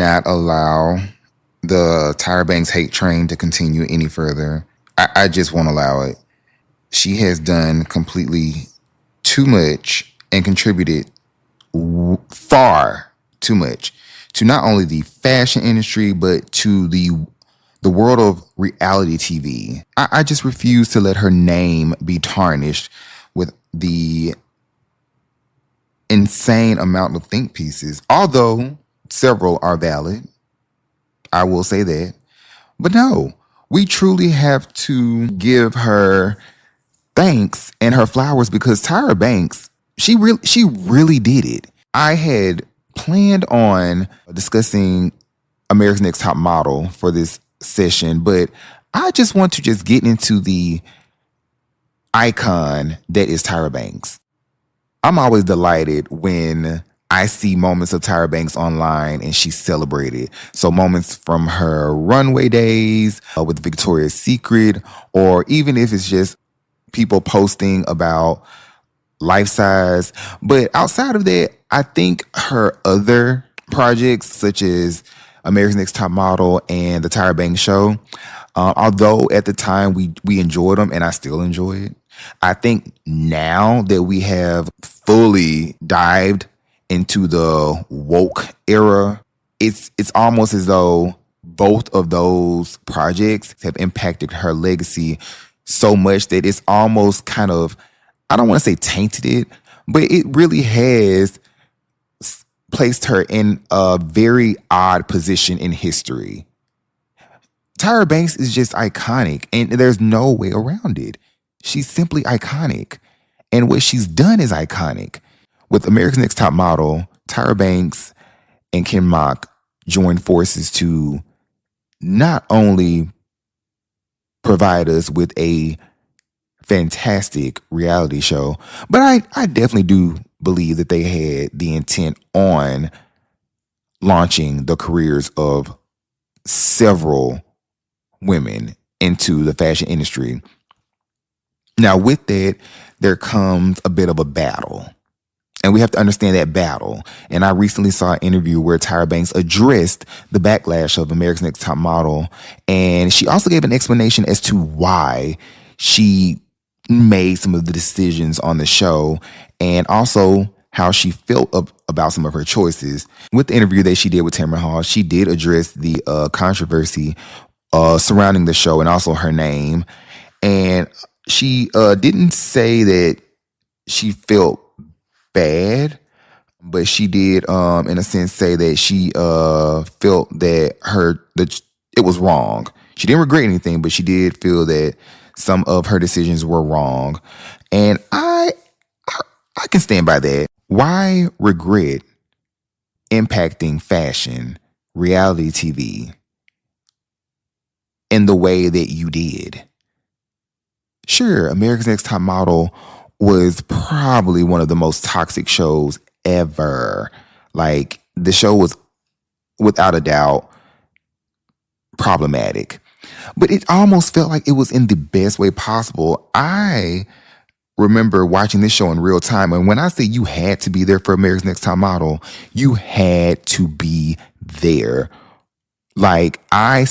not allow the Tyra Banks hate train to continue any further. I just won't allow it. She has done completely too much and contributed far too much to not only the fashion industry, but to the world of reality TV. I just refuse to let her name be tarnished with the insane amount of think pieces, although several are valid. I will say that. But no, we truly have to give her thanks and her flowers because Tyra Banks, she really did it. I had planned on discussing America's Next Top Model for this session, but I just want to just get into the icon that is Tyra Banks. I'm always delighted when I see moments of Tyra Banks online and she's celebrated. So moments from her runway days with Victoria's Secret, or even if it's just people posting about life size. But outside of that, I think her other projects such as America's Next Top Model and the Tyra Banks Show, although at the time we enjoyed them and I still enjoy it, I think now that we have fully dived into the woke era, it's almost as though both of those projects have impacted her legacy so much that it's almost kind of, I don't want to say tainted it, but it really has placed her in a very odd position in history. Tyra Banks is just iconic, and there's no way around it. She's simply iconic, and what she's done is iconic. With America's Next Top Model, Tyra Banks and Ken Mock joined forces to not only provide us with a fantastic reality show, but I definitely do believe that they had the intent on launching the careers of several women into the fashion industry. Now, with that, there comes a bit of a battle. And we have to understand that battle. And I recently saw an interview where Tyra Banks addressed the backlash of America's Next Top Model. And she also gave an explanation as to why she made some of the decisions on the show and also how she felt about some of her choices. With the interview that she did with Tamron Hall, she did address the controversy surrounding the show and also her name. And she didn't say that she felt bad, but she did in a sense say that she felt that it was wrong. She didn't regret anything, but she did feel that some of her decisions were wrong. And I can stand by that. Why regret impacting fashion, reality TV in the way that you did? Sure, America's Next Top Model was probably one of the most toxic shows ever. Like, the show was without a doubt problematic, but it almost felt like it was in the best way possible. I remember watching this show in real time, and when I say you had to be there for America's Next Top Model, you had to be there. Like, I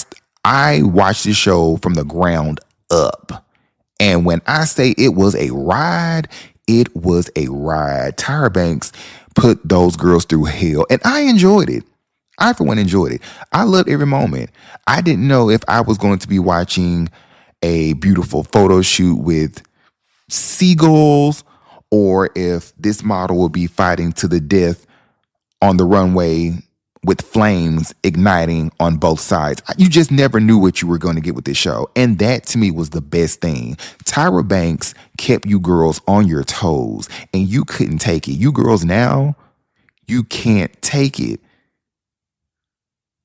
watched this show from the ground up. And when I say it was a ride, it was a ride. Tyra Banks put those girls through hell, and I enjoyed it. I, for one, enjoyed it. I loved every moment. I didn't know if I was going to be watching a beautiful photo shoot with seagulls or if this model would be fighting to the death on the runway with flames igniting on both sides. You just never knew what you were going to get with this show. And that, to me, was the best thing. Tyra Banks kept you girls on your toes, and you couldn't take it. You girls now, you can't take it.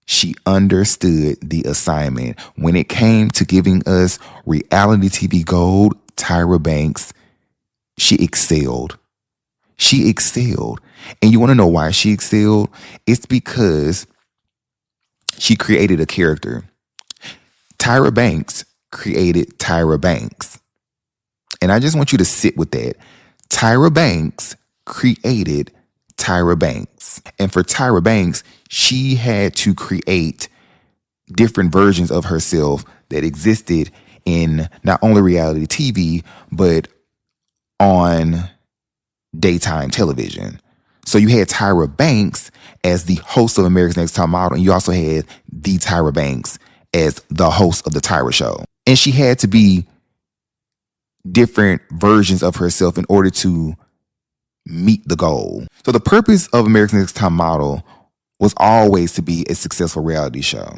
She understood the assignment. When it came to giving us reality TV gold, Tyra Banks, she excelled. She excelled. And you want to know why she excelled? It's because she created a character. Tyra Banks created Tyra Banks. And I just want you to sit with that. Tyra Banks created Tyra Banks. And for Tyra Banks, she had to create different versions of herself that existed in not only reality TV, but on daytime television. So you had Tyra Banks as the host of America's Next Top Model, and you also had the Tyra Banks as the host of the Tyra Show. And she had to be different versions of herself in order to meet the goal. So the purpose of America's Next Top Model was always to be a successful reality show.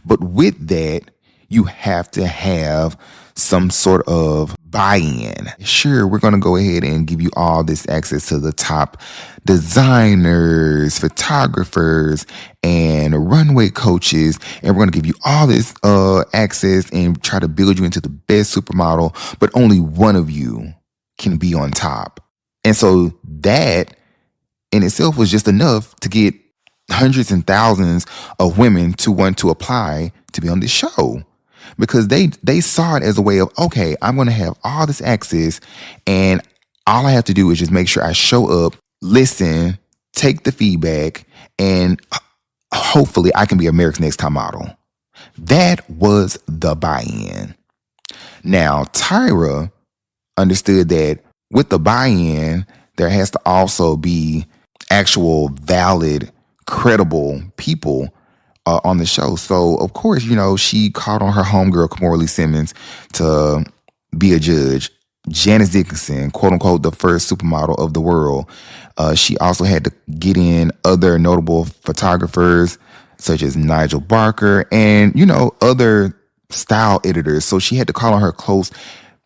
But with that, you have to have some sort of buy-in. Sure, we're going to go ahead and give you all this access to the top designers, photographers, and runway coaches, and we're going to give you all this access and try to build you into the best supermodel, but only one of you can be on top. And so that in itself was just enough to get hundreds and thousands of women to want to apply to be on this show, because they saw it as a way of, okay, I'm going to have all this access, and all I have to do is just make sure I show up, listen, take the feedback, and hopefully I can be America's Next Top Model. That was the buy-in. Now, Tyra understood that with the buy-in, there has to also be actual valid, credible people on the show. So, of course, she called on her homegirl, Kamora Lee Simmons, to be a judge. Janice Dickinson, quote unquote, the first supermodel of the world. She also had to get in other notable photographers such as Nigel Barker and, other style editors. So she had to call on her close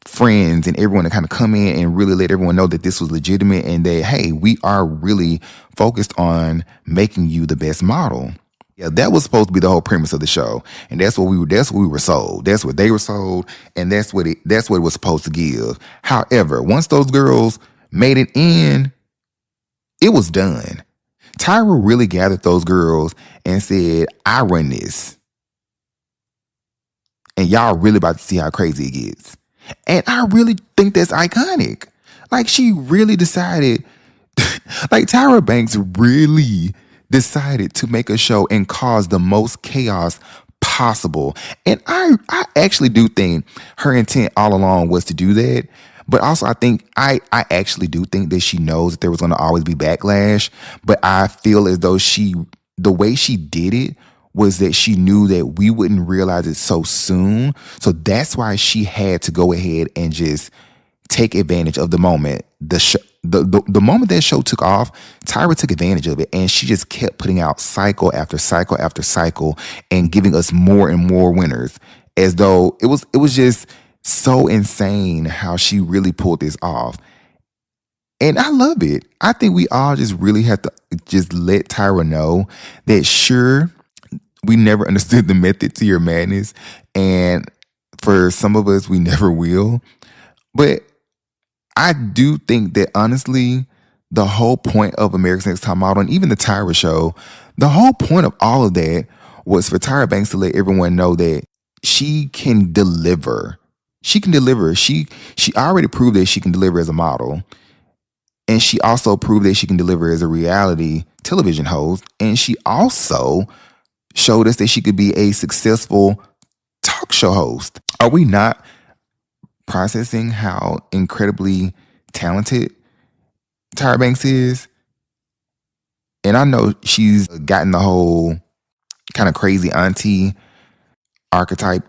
friends and everyone to kind of come in and really let everyone know that this was legitimate and that, hey, we are really focused on making you the best model. Yeah, that was supposed to be the whole premise of the show, and that's what we were sold. That's what they were sold, and that's what it was supposed to give. However, once those girls made it in, it was done. Tyra really gathered those girls and said, "I run this, and y'all really about to see how crazy it gets." And I really think that's iconic. Like, she really decided, like, Tyra Banks really decided to make a show and cause the most chaos possible. And I actually do think her intent all along was to do that. But also, I actually do think that she knows that there was going to always be backlash. But I feel as though the way she did it was that she knew that we wouldn't realize it so soon. So that's why she had to go ahead and just take advantage of the moment. The moment that show took off, Tyra took advantage of it, and she just kept putting out cycle after cycle after cycle and giving us more and more winners, as though it was just so insane how she really pulled this off. And I love it. I think we all just really have to just let Tyra know that, sure, we never understood the method to your madness, and for some of us, we never will. But I do think that, honestly, the whole point of America's Next Top Model and even the Tyra Show, the whole point of all of that was for Tyra Banks to let everyone know that she can deliver. She can deliver. She already proved that she can deliver as a model. And she also proved that she can deliver as a reality television host. And she also showed us that she could be a successful talk show host. Are we not processing how incredibly talented Tyra Banks is? And I know she's gotten the whole kind of crazy auntie archetype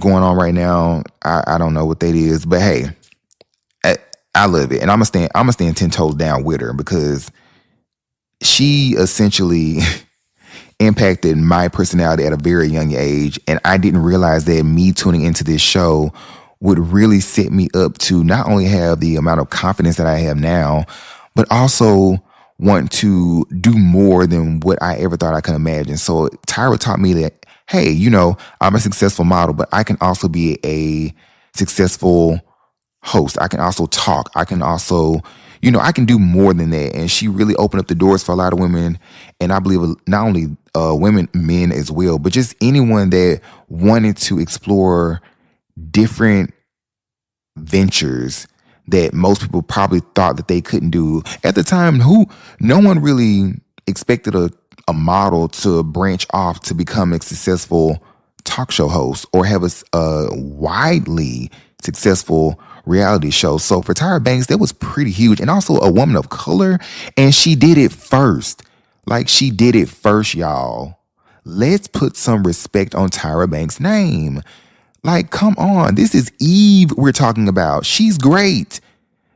going on right now. I don't know what that is, but hey, I love it, and I'm gonna stand 10 toes down with her, because she essentially impacted my personality at a very young age, and I didn't realize that me tuning into this show would really set me up to not only have the amount of confidence that I have now, but also want to do more than what I ever thought I could imagine. So Tyra taught me that, hey, I'm a successful model, but I can also be a successful host. I can also talk. I can also, I can do more than that. And she really opened up the doors for a lot of women. And I believe not only women, men as well, but just anyone that wanted to explore different ventures that most people probably thought that they couldn't do. At the time, no one really expected a model to branch off to become a successful talk show host or have a widely successful reality show. So for Tyra Banks, that was pretty huge. And also a woman of color. And she did it first. Like, she did it first, y'all. Let's put some respect on Tyra Banks' name. Like, come on. This is Eve we're talking about. She's great.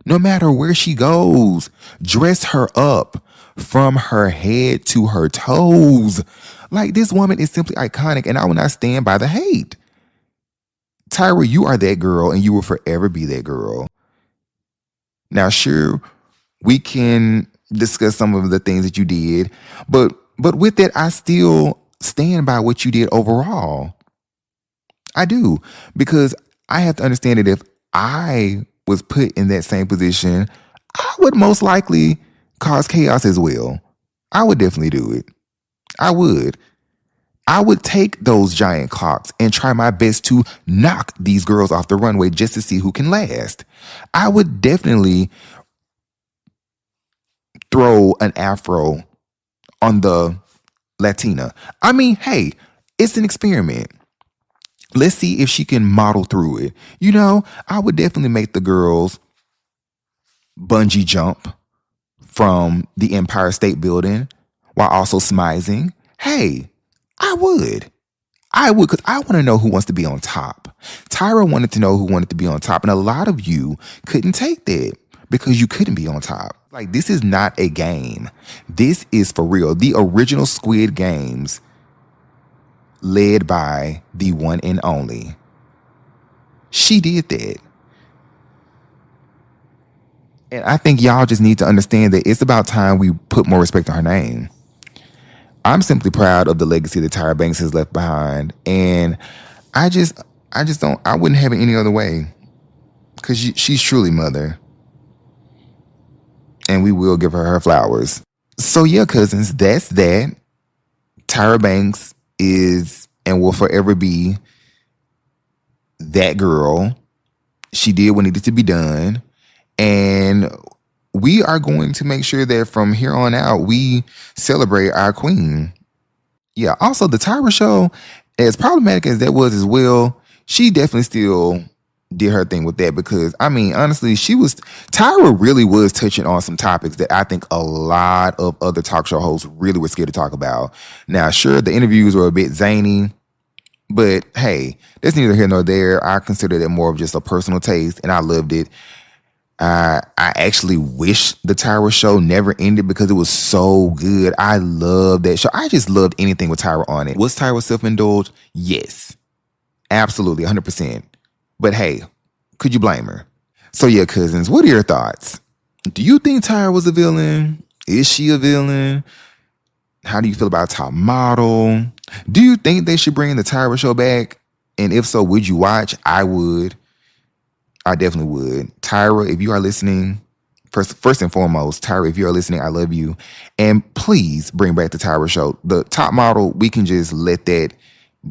No matter where she goes, dress her up from her head to her toes. Like, this woman is simply iconic, and I will not stand by the hate. Tyra, you are that girl, and you will forever be that girl. Now, sure, we can discuss some of the things that you did, but with that, I still stand by what you did overall. I do, because I have to understand that if I was put in that same position, I would most likely cause chaos as well. I would definitely do it. I would. I would take those giant clocks and try my best to knock these girls off the runway just to see who can last. I would definitely throw an afro on the Latina. I mean, hey, it's an experiment. Let's see if she can model through it. You know, I would definitely make the girls bungee jump from the Empire State Building while also smizing. Hey, I would, because I want to know who wants to be on top. Tyra wanted to know who wanted to be on top, and a lot of you couldn't take that because you couldn't be on top. Like, this is not a game. This is for real. The original Squid Games, led by the one and only. She did that. And I think y'all just need to understand that it's about time we put more respect on her name. I'm simply proud of the legacy that Tyra Banks has left behind. And I wouldn't have it any other way. Because she's truly mother. And we will give her flowers. So yeah, cousins, that's that. Tyra Banks is and will forever be that girl. She did what needed to be done. And we are going to make sure that from here on out, we celebrate our queen. Yeah, also the Tyra show, as problematic as that was as well, she definitely still did her thing with that because, I mean, honestly, Tyra really was touching on some topics that I think a lot of other talk show hosts really were scared to talk about. Now, sure, the interviews were a bit zany, but hey, that's neither here nor there. I consider that more of just a personal taste, and I loved it. I actually wish the Tyra show never ended because it was so good. I love that show. I just loved anything with Tyra on it. Was Tyra self-indulged? Yes. Absolutely, 100%. But hey, could you blame her? So yeah, cousins, what are your thoughts? Do you think Tyra was a villain? Is she a villain? How do you feel about Top Model? Do you think they should bring the Tyra show back? And if so, would you watch? I would. I definitely would. Tyra, if you are listening, first and foremost, Tyra, if you are listening, I love you. And please bring back the Tyra show. The Top Model, we can just let that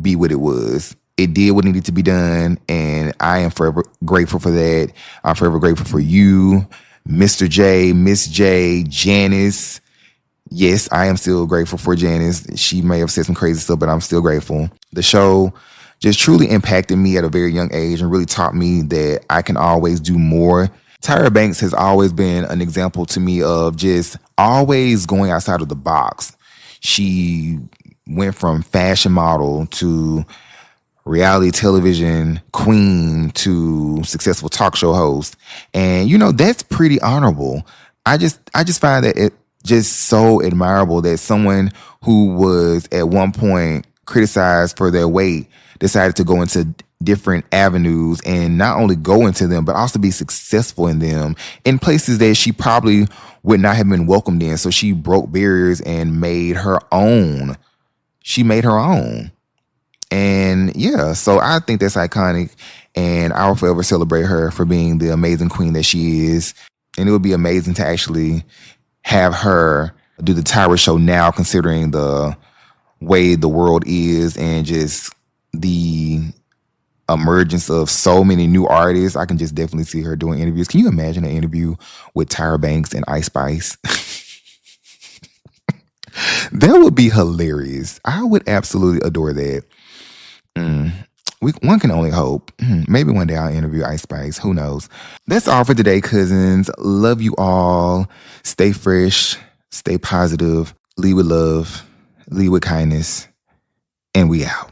be what it was. It did what needed to be done, and I am forever grateful for that. I'm forever grateful for you, Mr. J, Miss J, Janice. Yes, I am still grateful for Janice. She may have said some crazy stuff, but I'm still grateful. The show just truly impacted me at a very young age and really taught me that I can always do more. Tyra Banks has always been an example to me of just always going outside of the box. She went from fashion model to reality television queen to successful talk show host. And, you know, that's pretty honorable. I just find that it just so admirable that someone who was at one point criticized for their weight decided to go into different avenues and not only go into them, but also be successful in them in places that she probably would not have been welcomed in. So she broke barriers and made her own. She made her own. And yeah, so I think that's iconic, and I'll forever celebrate her for being the amazing queen that she is. And it would be amazing to actually have her do the Tyra show now, considering the way the world is and just the emergence of so many new artists, I can just definitely see her doing interviews. Can you imagine an interview with Tyra Banks and Ice Spice? That would be hilarious. I would absolutely adore that. One can only hope. Maybe one day I'll interview Ice Spice. Who knows? That's all for today, cousins. Love you all. Stay fresh. Stay positive. Lead with love. Lead with kindness. And we out.